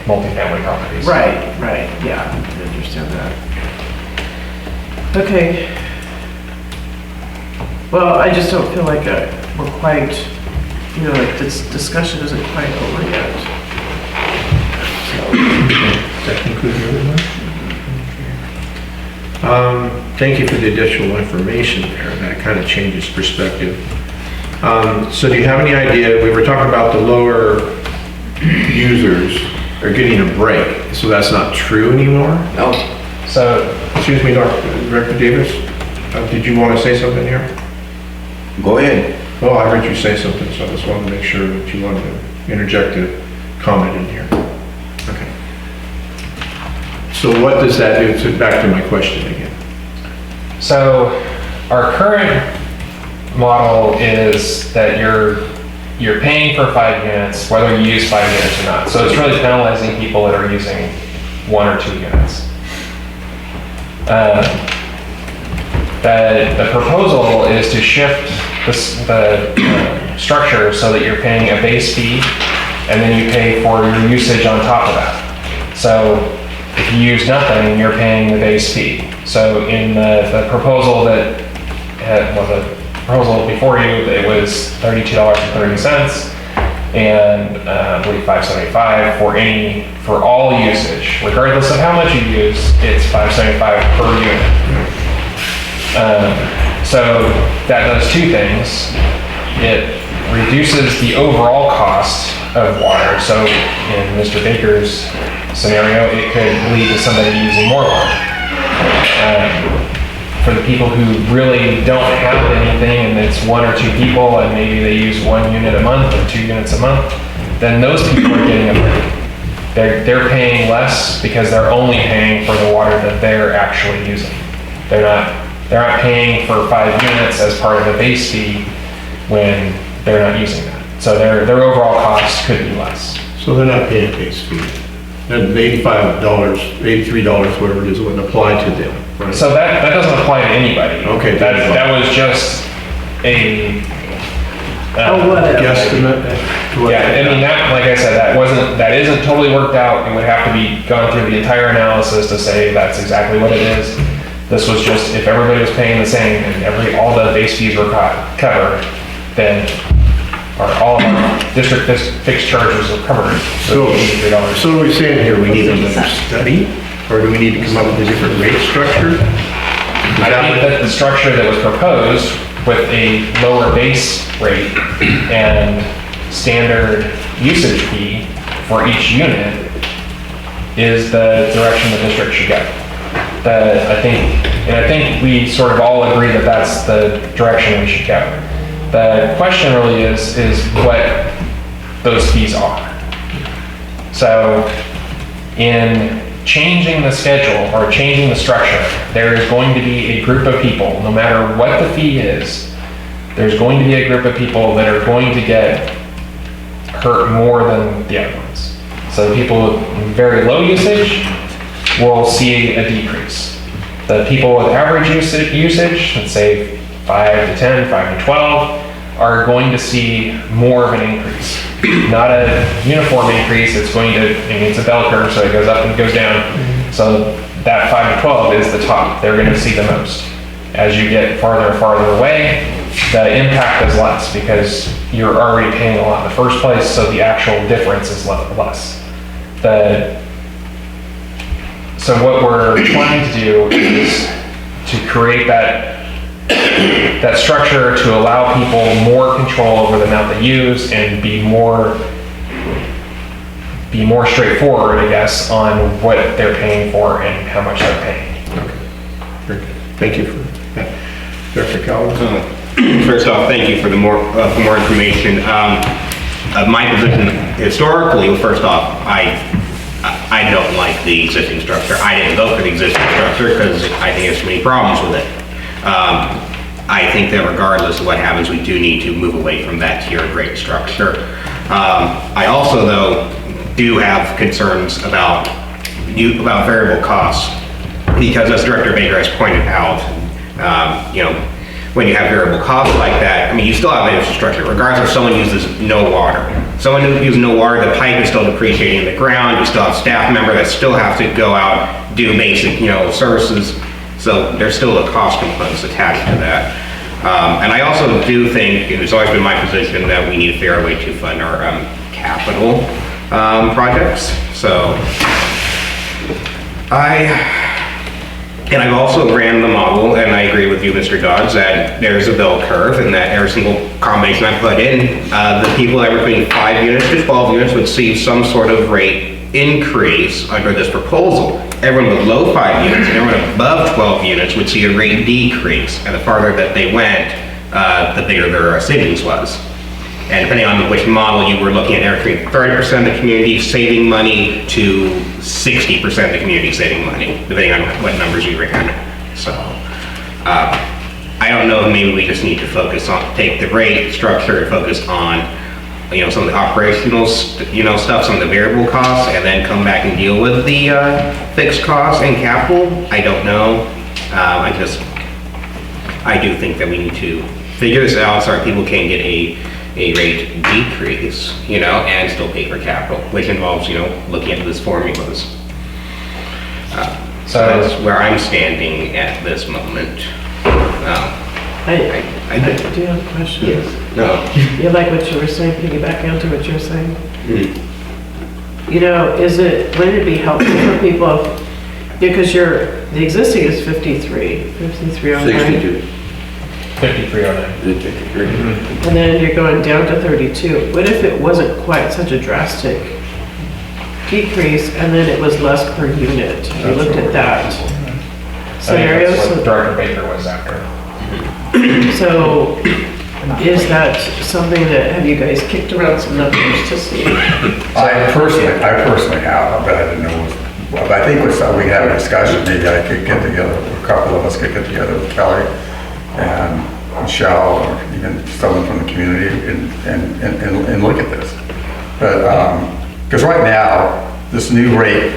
multifamily properties. Right, yeah, I understand that. Okay. Well, I just don't feel like we're quite, like this discussion isn't quite over yet. Does that conclude your remarks? Thank you for the additional information there. That kind of changes perspective. So do you have any idea, we were talking about the lower users are getting a break, so that's not true anymore? No. So, Excuse me, Director Davis, did you want to say something here? Go ahead. Well, I heard you say something, so I just wanted to make sure that you wanted to interject a comment in here. Okay. So what does that do? So back to my question again. so our current model is that you're paying for 5 units, whether you use 5 units or not. So it's really penalizing people that are using 1 or 2 units. The proposal is to shift the structure so that you're paying a base fee and then you pay for your usage on top of that. So if you use nothing, you're paying the base fee. So in the proposal that the proposal before you, it was $32.30 and I believe $5.75 for all usage, regardless of how much you use. It's $5.75 per unit. So that does 2 things. It reduces the overall cost of water. So in Mr. Baker's scenario, it could lead to somebody using more water. For the people who really don't have anything and it's 1 or 2 people and maybe they use 1 unit a month or 2 units a month, then those people are getting a break. They're paying less because they're only paying for the water that they're actually using. They're not paying for 5 units as part of the base fee when they're not using that. So their overall cost could be less. So they're not paying a base fee. And the $85, $83, whatever it is, wouldn't apply to them, right? So that doesn't apply to anybody. Okay. That was just a whatever. Guesstimate? Yeah, I mean, that, like I said, that isn't totally worked out. It would have to be gone through the entire analysis to say that's exactly what it is. This was just, if everybody was paying the same and all the base fees were covered, then all of our district fixed charges are covered. So are we saying here we need another study? Or do we need to come up with a different rate structure? I think that the structure that was proposed with a lower base rate and standard usage fee for each unit is the direction the district should go. I think we sort of all agree that that's the direction we should go. The question really is what those fees are. So in changing the schedule or changing the structure, there is going to be a group of people, no matter what the fee is, there's going to be a group of people that are going to get hurt more than the other ones. So the people with very low usage will see a decrease. The people with average usage, let's say 5 to 10, 5 to 12, are going to see more of an increase. Not a uniform increase, it's a bell curve, so it goes up and goes down. So that 5 to 12 is the top. They're going to see the most. As you get farther and farther away, the impact is less because you're already paying a lot in the first place, so the actual difference is less. So what we're trying to do is to create that structure to allow people more control over the amount they use and be more straightforward, I guess, on what they're paying for and how much they're paying. Okay. Very good. Thank you for that. Director Collins? First off, thank you for more information. My position historically, first off, I don't like the existing structure. I didn't vote for the existing structure because I think there's too many problems with it. I think that regardless of what happens, we do need to move away from that tiered rate structure. I also, though, do have concerns about variable costs because, as Director Baker has pointed out, when you have variable costs like that, I mean, you still have an infrastructure. Regardless if someone uses no water, someone who's using no water, the pipe is still depreciating in the ground. You still have staff member that still have to go out, do basic, services. So there's still a cost components attached to that. And I also do think, and it's always been my position, that we need to figure out a way to fund our capital projects. So I've also ran the model, and I agree with you, Mr. Dodds, that there's a bell curve, and that every single combination I put in, the people that were between 5 units to 12 units would see some sort of rate increase under this proposal. Everyone below 5 units and everyone above 12 units would see a rate decrease, and the farther that they went, the bigger their savings was. And depending on which model you were looking at, everything 30% of the community saving money to 60% of the community saving money, depending on what numbers you ran. So, I don't know if maybe we just need to focus on, take the rate structure and focus on, some of the operational, stuff, some of the variable costs, and then come back and deal with the fixed costs and capital. I don't know. I do think that we need to figure this out so our people can get a rate decrease, and still pay for capital, which involves, looking at these formulas. So that's where I'm standing at this moment. I do have a question. Yes. No. You like what you were saying, piggyback onto what you're saying? Mm. Would it be helpful for people, because the existing is 5309. 62. 5309. 53. And then you're going down to 32. What if it wasn't quite such a drastic decrease and then it was less per unit? We looked at that scenario. That's what Director Baker was after. So is that something that, have you guys kicked around some numbers to see? I personally have, but I didn't know. Well, I think we had a discussion, maybe I could get together, a couple of us could get together with Kelly and Michelle, or even someone from the community and look at this. But, because right now, this new rate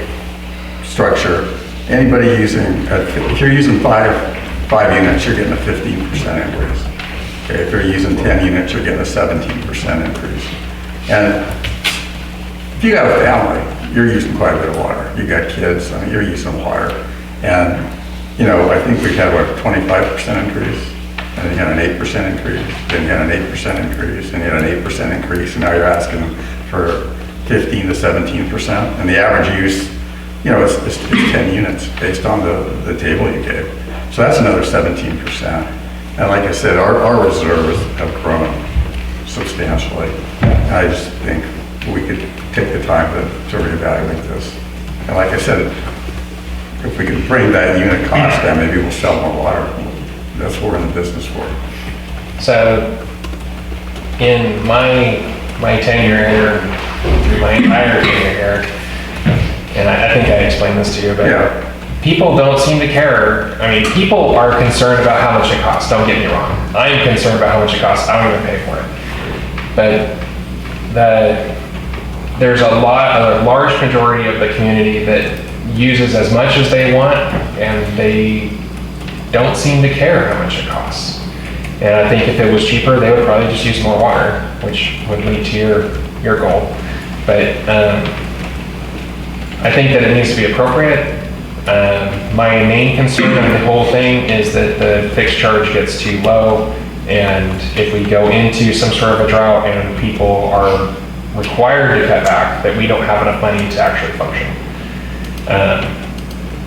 structure, anybody if you're using five units, you're getting a 15% increase. Okay, if you're using 10 units, you're getting a 17% increase. And if you got a family, you're using quite a bit of water. You got kids, you're using water. And, I think we had, a 25% increase, and then you had an 8% increase, then you had an 8% increase, and you had an 8% increase, and now you're asking for 15 to 17%. And the average use, is 10 units based on the table you gave. So that's another 17%. And like I said, our reserves have grown substantially. And I just think we could take the time to reevaluate this. And like I said, if we can bring that unit cost down, maybe we'll sell more water. That's what we're in the business for. So, in my tenure here, through my entire tenure here, and I think I explained this to you, but Yeah. people don't seem to care. I mean, people are concerned about how much it costs, don't get me wrong. I'm concerned about how much it costs, I don't even pay for it. But there's a large majority of the community that uses as much as they want, and they don't seem to care how much it costs. And I think if it was cheaper, they would probably just use more water, which would lead to your goal. But I think that it needs to be appropriate. My main concern of the whole thing is that the fixed charge gets too low, and if we go into some sort of a drought and people are required to cut back, that we don't have enough money to actually function.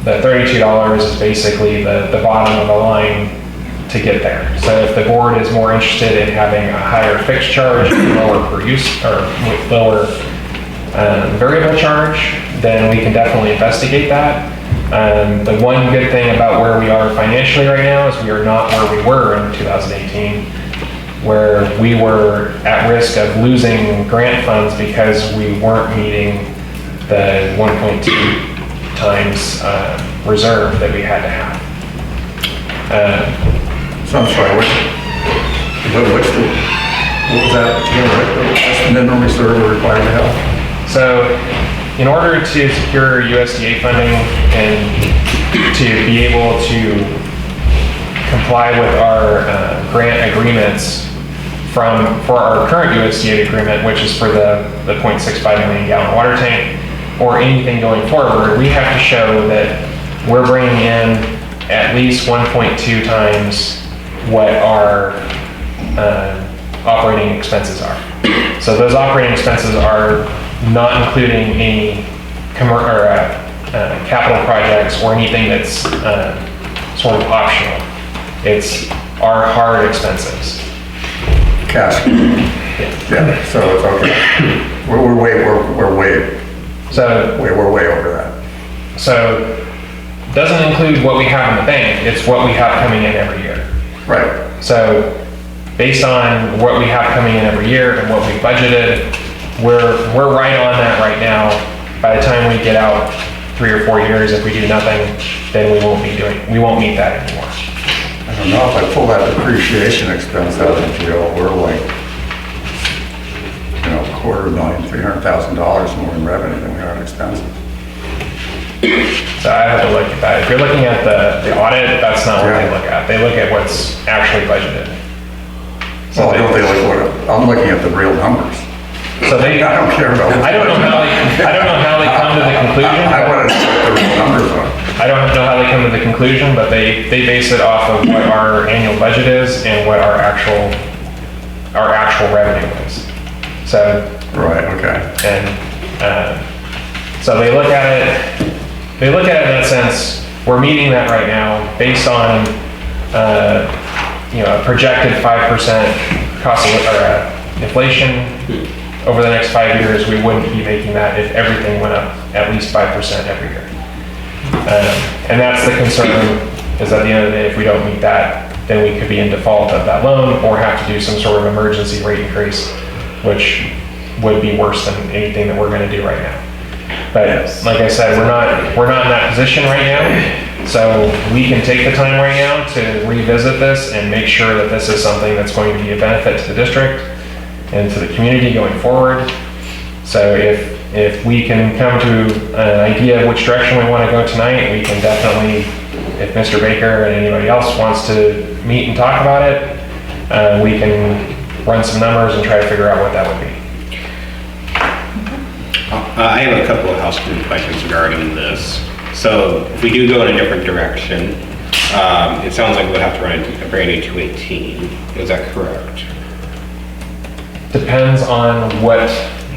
The $32 is basically the bottom of the line to get there. So if the board is more interested in having a higher fixed charge, lower per use, or with lower variable charge, then we can definitely investigate that. The one good thing about where we are financially right now is we are not where we were in 2018, where we were at risk of losing grant funds because we weren't meeting the 1.2 times reserve that we had to have. So I'm sorry, what was that? What's the minimum reserve we're required to have? So in order to secure USDA funding and to be able to comply with our grant agreements for our current USDA agreement, which is for the 0.65 million gallon water tank, or anything going forward, we have to show that we're bringing in at least 1.2 times what our operating expenses are. So those operating expenses are not including any capital projects or anything that's sort of optional. It's our hard expenses. Cash. Yeah, so it's okay. We're way So over that. So doesn't include what we have in the bank, it's what we have coming in every year. Right. So based on what we have coming in every year and what we budgeted, we're right on that right now. By the time we get out 3 or 4 years, if we do nothing, then we won't meet that anymore. I don't know, if I pull that depreciation expense out of jail, we're like, $250,000, $300,000 more in revenue than we are in expenses. So I have to look at that. If you're looking at the audit, that's not what they look at. They look at what's actually budgeted. Well, don't they look what, I'm looking at the real numbers. So they, I don't care about. I don't know how they come to the conclusion. I want to know what the real numbers are. I don't know how they come to the conclusion, but they base it off of what our annual budget is and what our actual revenue is. So, Right, okay. and so they look at it in that sense. We're meeting that right now based on a projected 5% cost of inflation over the next 5 years. We wouldn't be making that if everything went up at least 5% every year. And that's the concern, is at the end of the day, if we don't meet that, then we could be in default of that loan or have to do some sort of emergency rate increase, which would be worse than anything that we're going to do right now. But like I said, we're not in that position right now, so we can take the time right now to revisit this and make sure that this is something that's going to be a benefit to the district and to the community going forward. So if we can come to an idea of which direction we want to go tonight, we can definitely, if Mr. Baker and anybody else wants to meet and talk about it, we can run some numbers and try to figure out what that would be. I have a couple of housekeeping questions regarding this. So if we do go in a different direction, it sounds like we'll have to run a brand new 218. Is that correct? Depends on what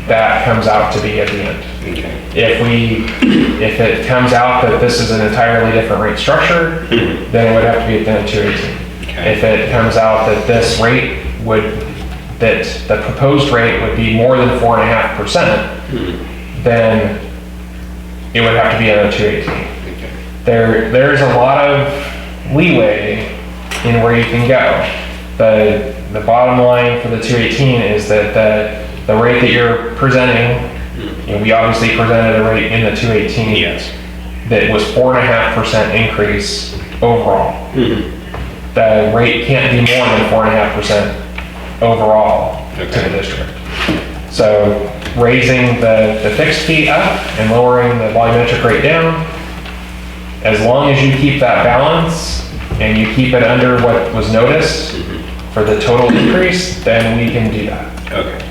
that comes out to be at the end. Okay. If it comes out that this is an entirely different rate structure, then it would have to be at the 218. Okay. If it comes out that this rate that the proposed rate would be more than 4.5%, then it would have to be at a 218. Okay. There's a lot of leeway in where you can go. The bottom line for the 218 is that the rate that you're presenting, we obviously presented a rate in the 218. Yes. That was 4.5% increase overall. The rate can't be more than 4.5% overall to the district. So raising the fixed fee up and lowering the volumetric rate down, as long as you keep that balance and you keep it under what was noticed for the total increase, then we can do that. Okay.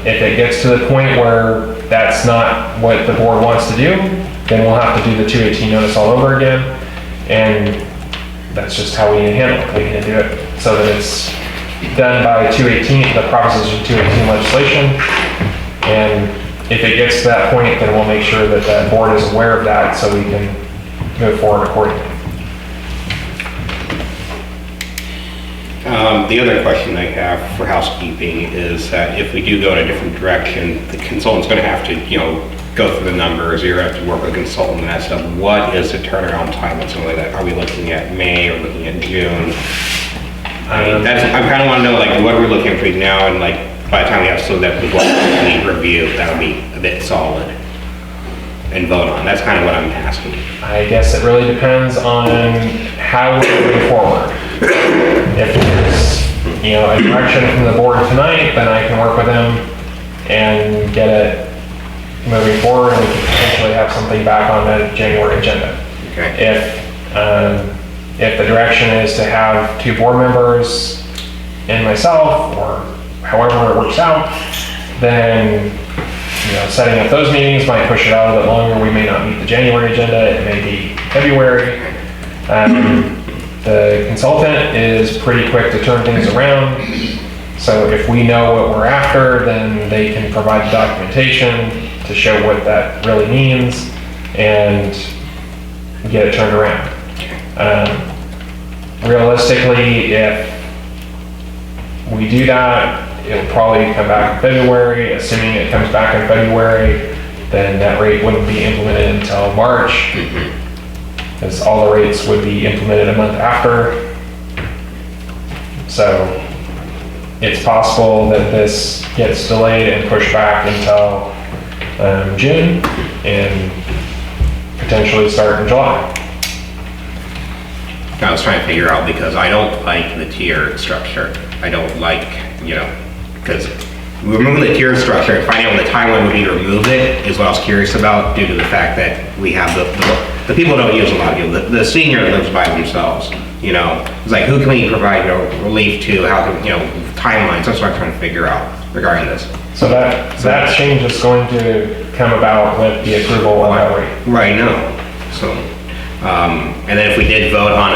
If it gets to the point where that's not what the board wants to do, then we'll have to do the 218 notice all over again. And that's just how we handle it. We can do it so that it's done by 218, the Proposition 218 legislation. And if it gets to that point, then we'll make sure that the board is aware of that so we can move forward accordingly. The other question I have for housekeeping is that if we do go in a different direction, the consultant's going to have to, go through the numbers, you're going to have to work with a consultant and that stuff. What is the turnaround time and something like that? Are we looking at May or looking at June? I kind of want to know, what we're looking at between now and, by the time we have that review, that would be a bit solid and vote on. That's kind of what I'm asking. I guess it really depends on how we're moving forward. If there's, a direction from the board tonight, then I can work with them and get it moving forward, and we can potentially have something back on the January agenda. Okay. If the direction is to have 2 board members and myself, or however it works out, then, setting up those meetings might push it out a bit longer. We may not meet the January agenda, it may be February. The consultant is pretty quick to turn things around. So if we know what we're after, then they can provide the documentation to show what that really means and get it turned around. Realistically, if we do that, it'll probably come back in February. Assuming it comes back in February, then that rate wouldn't be implemented until March, because all the rates would be implemented a month after. So it's possible that this gets delayed and pushed back until June and potentially start in July. I was trying to figure out, because I don't like the tier structure. I don't like, because removing the tier structure and finding out when the timeline would be to remove it is what I was curious about, due to the fact that we have the people don't use a lot of it. The senior lives by themselves, It's like, who can we provide, relief to, how can, timelines, that's what I'm trying to figure out regarding this. So that change is going to come about with the approval of that rate. Right now, so, and then if we did vote on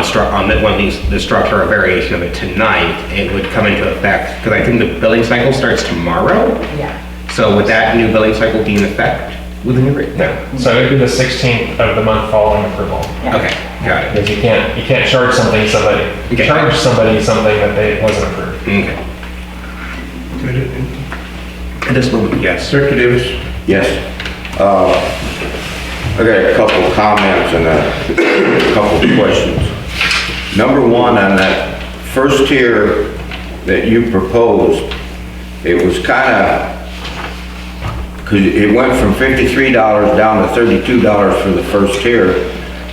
one of these, the structure or variation of it tonight, it would come into effect, because I think the billing cycle starts tomorrow? Yeah. So would that new billing cycle be in effect with the new rate? No, so it'd be the 16th of the month following approval. Okay, got it. Because you can't charge something something that they wasn't approved. Okay. At this moment, yes. Director Davis? Yes. I got a couple of comments and a couple of questions. Number one, on that first tier that you proposed, it was because it went from $53 down to $32 for the first tier,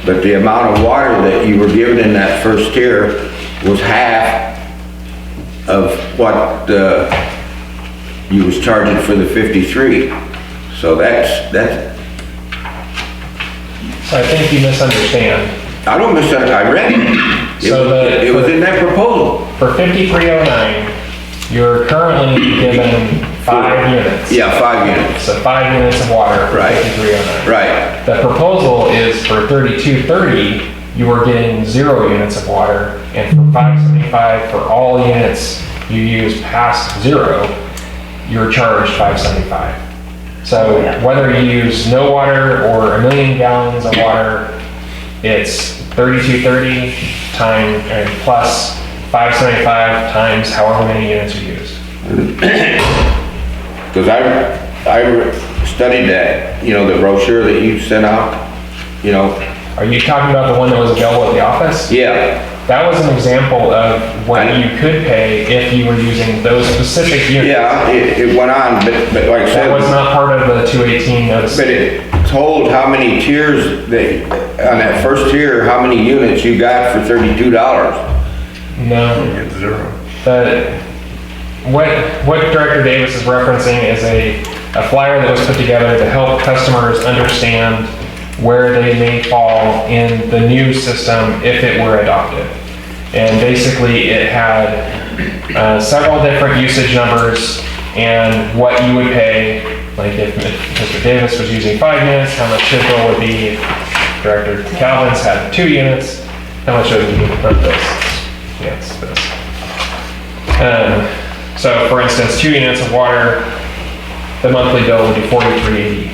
but the amount of water that you were given in that first tier was half of what you was charging for the 53. So that's, So I think you misunderstand. I don't misunderstand, I read it. It was in that proposal. For 5309, you're currently given 5 units. Yeah, 5 units. So 5 units of water for Right. 5309. Right. The proposal is for 3230, you are getting 0 units of water, and for 575, for all units you use past 0, you're charged 575. So whether you use no water or 1 million gallons of water, it's 3230 plus 575 times however many units you use. Because I studied that, the brochure that you sent out, Are you talking about the one that was available at the office? yeah. That was an example of what you could pay if you were using those specific units. Yeah, it went on, but like I said. That was not part of the 218 notice. But it told how many tiers, on that first tier, how many units you got for $32. No. Get 0. What Director Davis is referencing is a flyer that was put together to help customers understand where they may fall in the new system if it were adopted. And basically it had several different usage numbers and what you would pay, like if Mr. Davis was using 5 units, how much his bill would be. If Director Calvin's had 2 units, how much it would be for this. Yes, this. So for instance, 2 units of water, the monthly bill would be $43.80.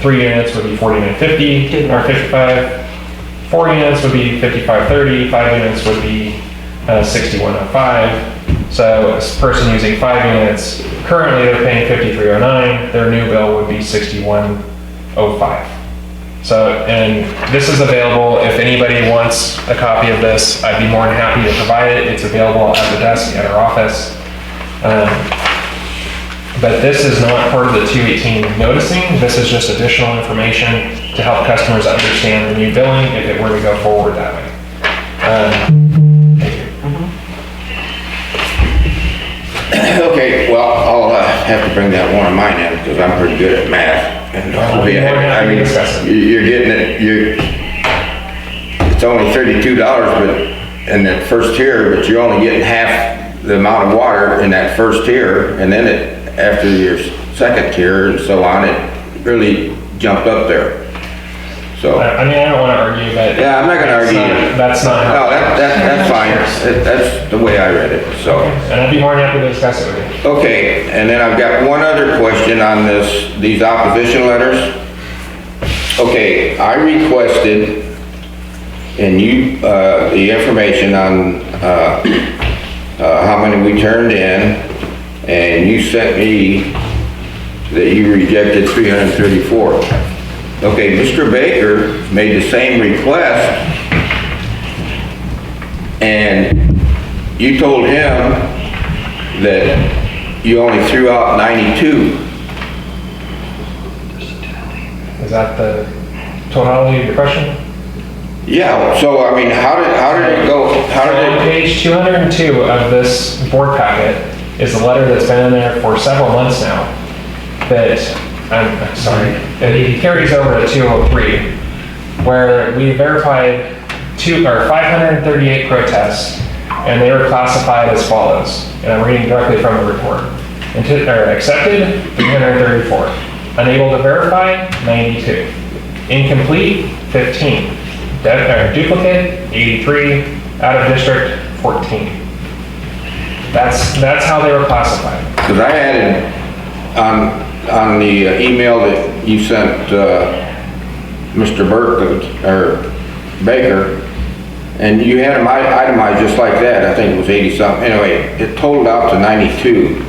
3 units would be $49.50 or $55. 4 units would be $55.30. 5 units would be $61.05. So a person using 5 units, currently they're paying $53.09. Their new bill would be $61.05. So, and this is available. If anybody wants a copy of this, I'd be more than happy to provide it. It's available at the desk at our office. But this is not part of the 218 noticing. This is just additional information to help customers understand the new billing if it were to go forward that way. Thank you. Okay, well, I'll have to bring that one of mine in, because I'm pretty good at math. And I mean, you're getting it, it's only $32, but in that first tier, but you're only getting half the amount of water in that first tier, and then after your second tier and so on, it really jumped up there. So, I mean, I don't want to argue, but. yeah, I'm not gonna argue. That's not. No, that's fine. That's the way I read it, so. And I'd be more than happy to discuss it with you. Okay, and then I've got one other question on these opposition letters. Okay, I requested, and the information on, how many we turned in, and you sent me that you rejected 334. Okay, Mr. Baker made the same request, and you told him that you only threw out 92. Is that the totality of your question? Yeah, so I mean, how did it go? On page 202 of this board packet is a letter that's been in there for several months now that, I'm sorry, it carries over to 203, where we verified 538 protests, and they were classified as follows. And I'm reading directly from the report. Accepted, 334. Unable to verify, 92. Incomplete, 15. Duplicate, 83. Out of district, 14. That's how they were classified. Because I added on the email that you sent Mr. Baker, and you had them itemized just like that. I think it was 80 something. Anyway, it totaled out to 92.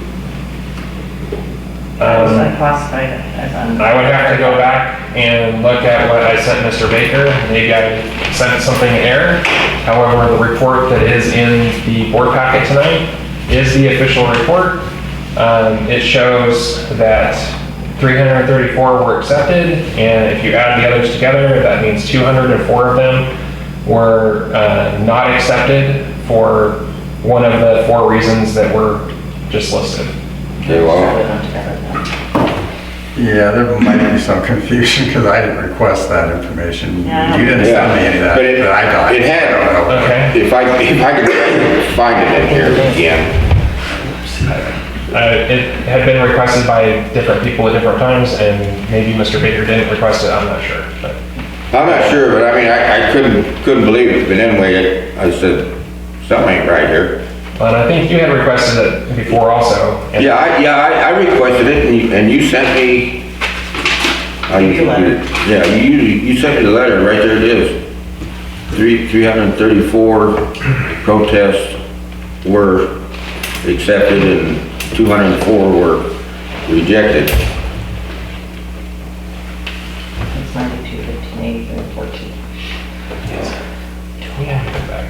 Classified as I would have to go back and look at what I sent Mr. Baker. Maybe I sent something in error. However, the report that is in the board packet tonight is the official report. It shows that 334 were accepted, and if you add the others together, that means 204 of them were not accepted for one of the 4 reasons that were just listed. Okay, well, Yeah, there might be some confusion because I didn't request that information. Yeah. You didn't send me any of that, But it- but I got it had- I don't know. Okay. if I could find it in here again. It had been requested by different people at different times, and maybe Mr. Baker didn't request it, I'm not sure. But I'm not sure, but I mean, I couldn't believe it. But anyway, I said, something ain't right here. and I think you had requested it before also. And Yeah, I requested it, and you sent me. Your letter. Yeah, you sent me the letter, right there it is. 334 protests were accepted and 204 were rejected. It's 92, 15, 83, 14. we have to go back.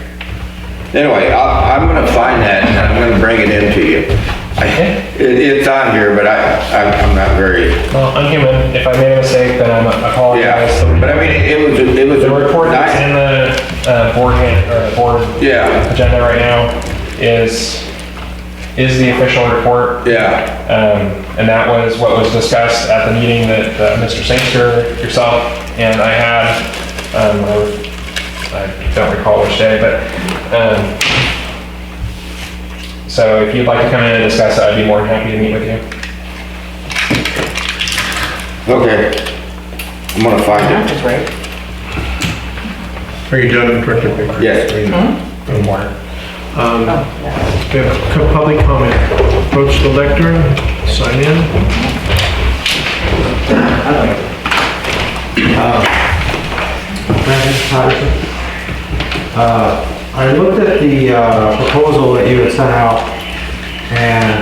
Anyway, I'm gonna find that and I'm gonna bring it in to you. It's on here, but I'm not very, Well, I'm human. If I made a mistake, then I apologize. yeah. But I mean, it was. The report that's in the board Yeah, agenda right now is the official report. yeah. And that was what was discussed at the meeting that Mr. Sangster, yourself, and I had. I don't recall which day, but so if you'd like to come in and discuss it, I'd be more than happy to meet with you. Okay. I'm gonna find That it. is right. Are you done, Director Baker? Yes. One more. Um, Oh, yeah. we have a public comment. Approach the lectern, sign in. Brandon Patterson. I looked at the proposal that you had sent out, and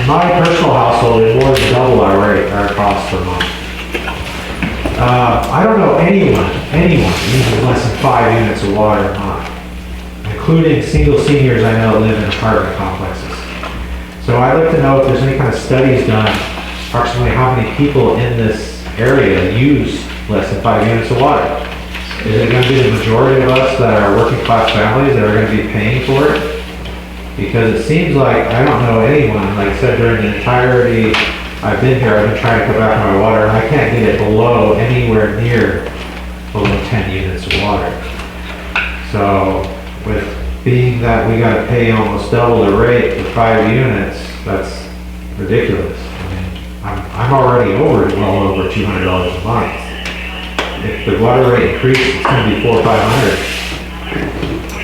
in my personal household, it more than double our cost per month. I don't know anyone using less than 5 units of water a month, including single seniors I know live in apartment complexes. So I'd like to know if there's any kind of studies done, approximately how many people in this area use less than 5 units of water. Is it gonna be the majority of us that are working class families that are gonna be paying for it? Because it seems like, I don't know anyone, like I said, during the entirety I've been here, I've been trying to cut back on my water, and I can't get it anywhere near below 10 units of water. So that we gotta pay almost double the rate for 5 units, that's ridiculous. I mean, I'm already well over $200 a month. If the water rate increases, it's gonna be $400 or $500.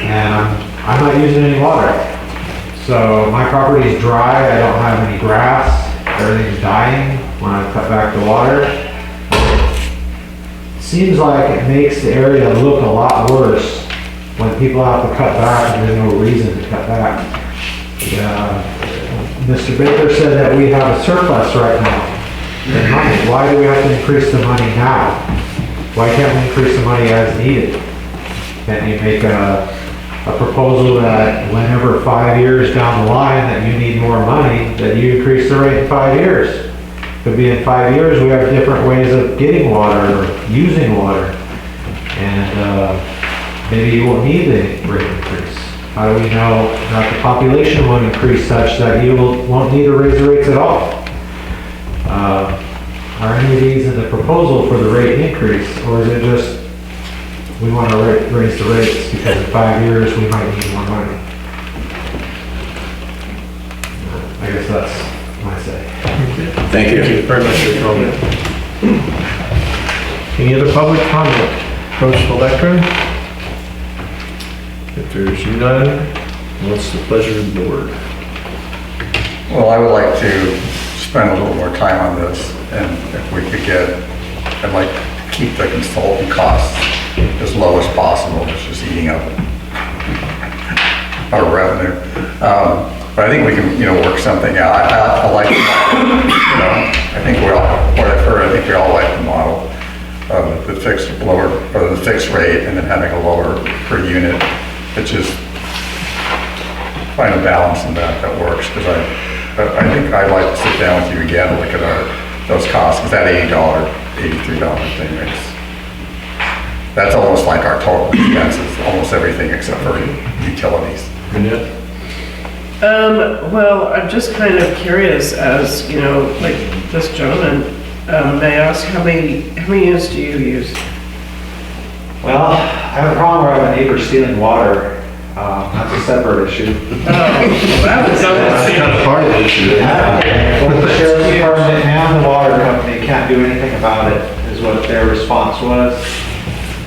And I'm not using any water. So my property is dry, I don't have any grass, everything's dying when I cut back the water. Seems like it makes the area look a lot worse when people have to cut back and there's no reason to cut back. Mr. Baker said that we have a surplus right now in money. Why do we have to increase the money now? Why can't we increase the money as needed? Can't you make a proposal that whenever 5 years down the line that you need more money, that you increase the rate in 5 years? Could be in 5 years, we have different ways of getting water or using water. And maybe you won't need the rate increase. How do we know that the population won't increase such that you won't need to raise the rates at all? Are any of these in the proposal for the rate increase, or is it just we want to raise the rates because in 5 years we might need more money? I guess that's my say. Thank you. Thank you very much for your comment. Any other public comment? Approach the lectern? If there's none, what's the pleasure of the board? Well, I would like to spend a little more time on this, and if we could I'd like to keep the consultant costs as low as possible. It's just eating up our revenue. But I think we can, work something out. I like the model, I think we all, what I've heard, I think we all like the model of the fixed rate and then having a lower per unit. It's just find a balance in that works, because I think I'd like to sit down with you again and look at those costs, because that $80, $83 thing that's almost like our total expenses, almost everything except for utilities. Minette? Well, I'm just kind of curious as, like this gentleman, may I ask how many units do you use? Well, I have a problem where I have a neighbor stealing water. That's a separate issue. That's kind of part of the issue. Well, the sheriff's department and the water company can't do anything about it, is what their response was.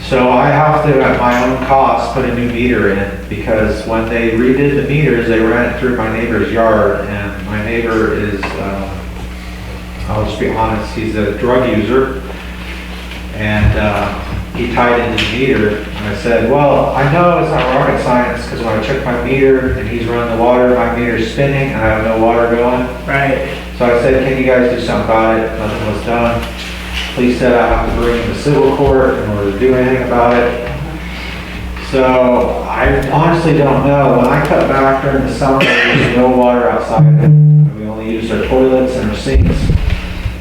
So I have to, at my own cost, put a new meter in, because when they redid the meters, they ran it through my neighbor's yard, and my neighbor is, I'll just be honest, he's a drug user, and he tied into the meter, and I said, well, I know it's not rocket science, because when I check my meter, and he's running the water, my meter's spinning, and I have no water going. Right. So I said, can you guys do something about it? Nothing was done. Police said I have to bring him to civil court in order to do anything about it. So I honestly don't know. When I cut back during the summer, there's no water outside. We only use our toilets and our sinks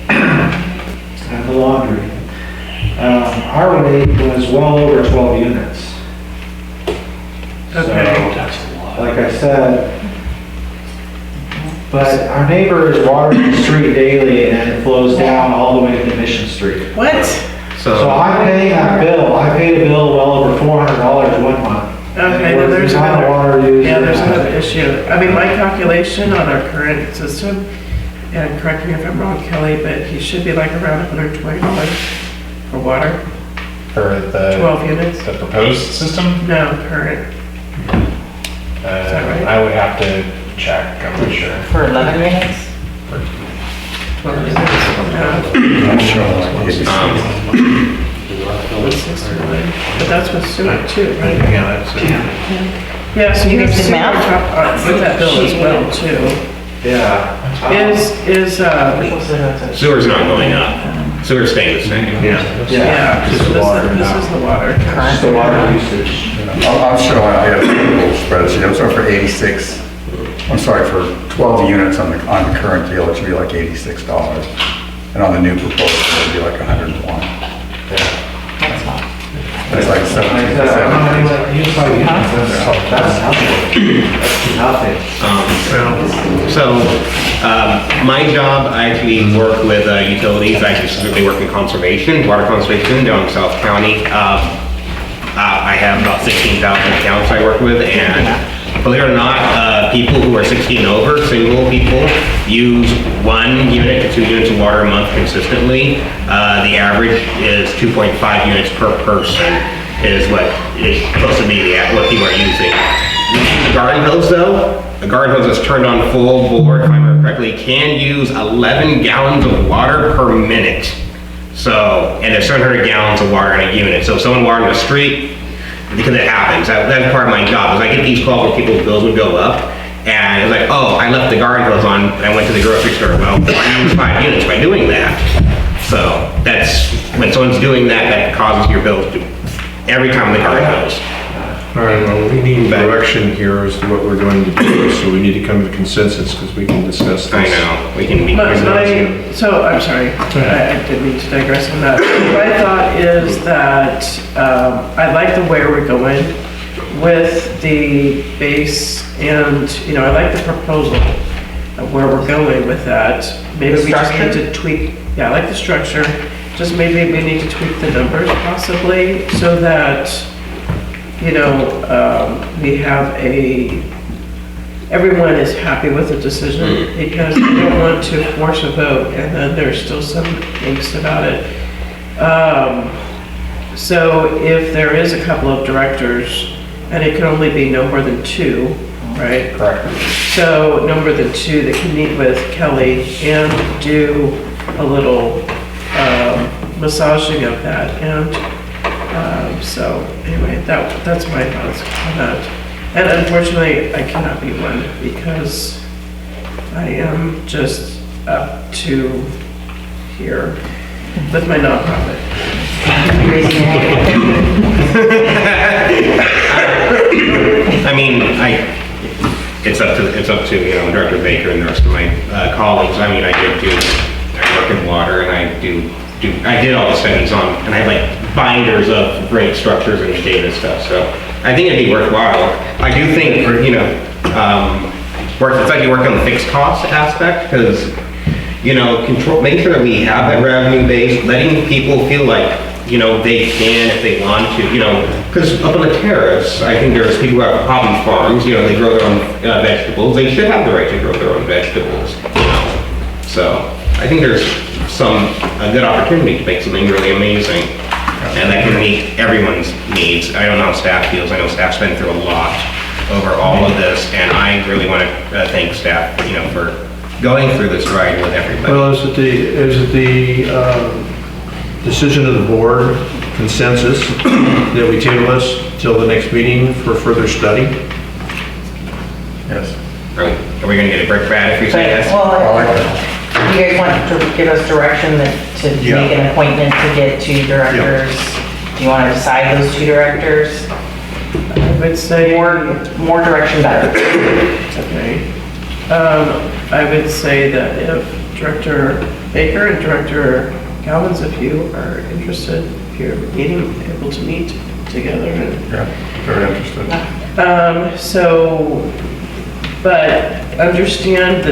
and the laundry. Our rate was well over 12 units. Okay. So, like I said, but our neighbor is watering the street daily and it flows down all the way to Mission Street. What? So I'm paying that bill. I paid a bill well over $400 one month. Okay, then there's The amount of water used. there's another issue. I mean, my calculation on our current system, and correct me if I'm wrong, Kelly, but he should be like around $120 for water, For the 12 units? the proposed system, No, current. that right? I would have to check, I'm not sure. For 11 units? 12 units. No. But that's with sewer too, right? Yeah, that's it. Yeah, so you have You did the sewer on math? top, with that bill as well too. Yeah. Sewer's not going up. Sewer's staying the same. Yeah. Yeah, Just so the water this now. is the water. Just the water usage. I'm showing, I have a little spreadsheet, I'm sorry, for 86, I'm sorry, for 12 units on the current deal, it should be like $86. And on the new proposal, it would be like 101. That's not. That's like 17%. That's nothing. My job, I actually work with utilities. I specifically work in conservation, water conservation down in South County. I have about 16,000 accounts I work with, and believe it or not, people who are 60 and over, single people, use 1 unit to 2 units of water a month consistently. The average is 2.5 units per person is what is supposed to be what people are using. The garden hose though, the garden hose is turned on full bore, if I remember correctly, can use 11 gallons of water per minute. So, and there's 700 gallons of water in a unit. So if someone watering the street, because it happens, that's part of my job, is I get these calls where people's bills would go up, and it's like, oh, I left the garden hose on, and I went to the grocery store. Well, I use 5 units by doing that. So that's, when someone's doing that, that causes your bills to, every time the garden hose. All right, well, we need direction here as to what we're going to do, so we need to come to consensus, because we can discuss this. I know, we can be. So, I'm sorry, I didn't mean to digress on that. My thought is that I like the way we're going with the base, and, you know, I like the proposal of where we're going with that. Maybe we just need to tweak, yeah, I like the structure, just maybe we need to tweak the numbers possibly, so that, you know, we have everyone is happy with the decision, because we don't want to force a vote and then there's still some angst about it. So if there is a couple of directors, and it can only be no more than 2, right? Correct. So no more than 2 that can meet with Kelly and do a little massaging of that. And so anyway, that's my thoughts on that. And unfortunately, I cannot be one because I am just up to here with my nonprofit. I mean, it's up to, you know, Director Baker and the rest of my colleagues. I mean, I work in water, and I did all the studies on, and I have like binders of rate structures and data stuff, so I think it'd be worthwhile. I do think, you know, it's like you work on the fixed cost aspect, because, you know, making sure that we have that revenue base, letting people feel like, you know, they can if they want to, you know, because up on the terrace, I think there's people who have hobby farms, you know, they grow their own vegetables, they should have the right to grow their own vegetables, you know, so I think there's a good opportunity to make something really amazing, and that can meet everyone's needs. I don't know how staff feels. I know staff's been through a lot over all of this, and I really want to thank staff, you know, for going through this ride with everybody. Well, is it the decision of the board consensus that we table this till the next meeting for further study? Yes. Are we gonna get a brick bat if we say yes? Well, I like that. do you guys want to give us direction to Yeah. make an appointment to get 2 directors? Do you want to decide those 2 directors? I would say, More direction better. okay. I would say that if Director Baker and Director Galvin, if you are interested, if you're able to meet together. Yeah, very interested. So, but understand that